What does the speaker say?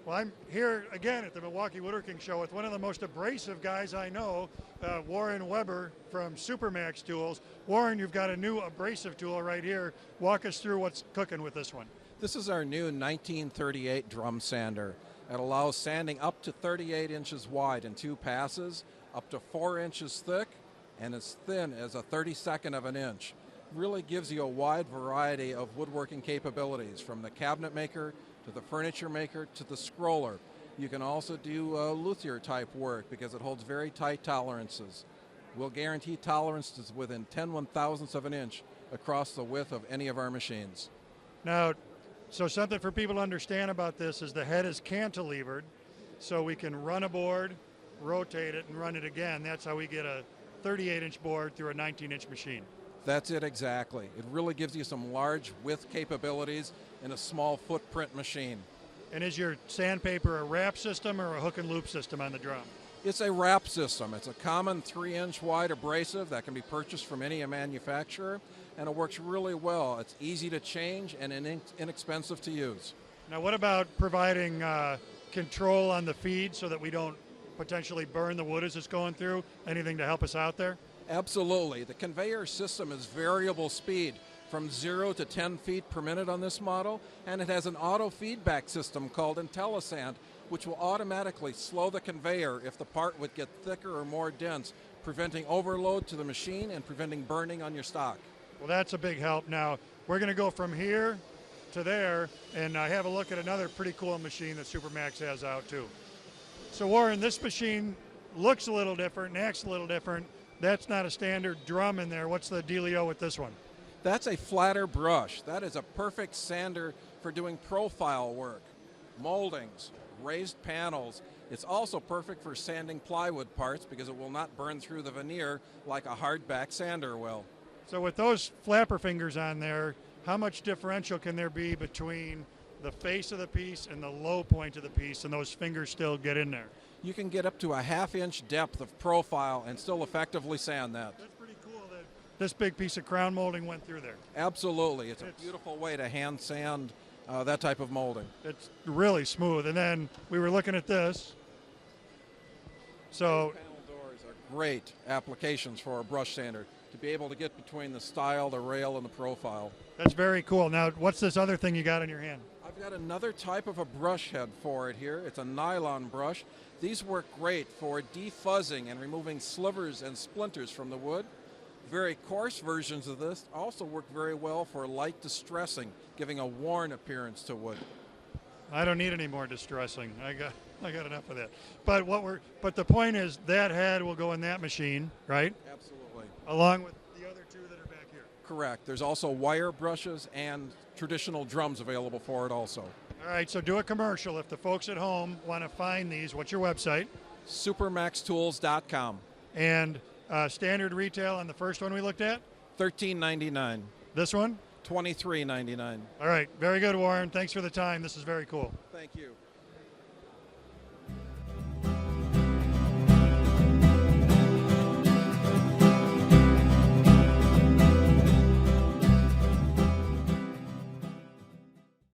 Well, I'm here again at the Milwaukee Woodworking Show with one of the most abrasive guys I know, Warren Weber from Supermax Tools. Warren, you've got a new abrasive tool right here. Walk us through what's cooking with this one. This is our new 1938 drum sander. It allows sanding up to 38 inches wide in 2 passes, up to 4 inches thick, and as thin as a 32nd of an inch. Really gives you a wide variety of woodworking capabilities, from the cabinet maker to the furniture maker to the scroller. You can also do luthier type work because it holds very tight tolerances. We'll guarantee tolerances within 10/1000ths of an inch across the width of any of our machines. Now, so something for people to understand about this is the head is cantilevered, so we can run a board, rotate it, and run it again. That's how we get a 38-inch board through a 19-inch machine. That's it exactly. It really gives you some large width capabilities in a small footprint machine. And is your sandpaper a wrap system or a hook and loop system on the drum? It's a wrap system. It's a common 3-inch wide abrasive that can be purchased from any manufacturer, and it works really well. It's easy to change and inexpensive to use. Now, what about providing control on the feed so that we don't potentially burn the wood as it's going through? Anything to help us out there? Absolutely. The conveyor system is variable speed from 0 to 10 feet per minute on this model, and it has an auto feedback system called IntelliSand, which will automatically slow the conveyor if the part would get thicker or more dense, preventing overload to the machine and preventing burning on your stock. Well, that's a big help. Now, we're going to go from here to there and have a look at another pretty cool machine that Supermax has out too. So Warren, this machine looks a little different and acts a little different. That's not a standard drum in there. What's the dealio with this one? That's a flatter brush. That is a perfect sander for doing profile work, moldings, raised panels. It's also perfect for sanding plywood parts because it will not burn through the veneer like a hardback sander will. So with those flapper fingers on there, how much differential can there be between the face of the piece and the low point of the piece, and those fingers still get in there? You can get up to a 1/2-inch depth of profile and still effectively sand that. That's pretty cool that this big piece of crown molding went through there. Absolutely. It's a beautiful way to hand sand that type of molding. It's really smooth. And then we were looking at this. So panel doors are great applications for a brush sander to be able to get between the stile, the rail, and the profile. That's very cool. Now, what's this other thing you got in your hand? I've got another type of a brush head for it here. It's a nylon brush. These work great for defuzzing and removing slivers and splinters from the wood. Very coarse versions of this also work very well for light distressing, giving a worn appearance to wood. I don't need any more distressing. I got enough of that. But the point is that head will go in that machine, right? Absolutely. Along with the other two that are back here. Correct. There's also wire brushes and traditional drums available for it also. All right, so do a commercial. If the folks at home want to find these, what's your website? Supermaxtools.com. And standard retail on the first one we looked at? $13.99. This one? $23.99. All right, very good, Warren. Thanks for the time. This is very cool. Thank you.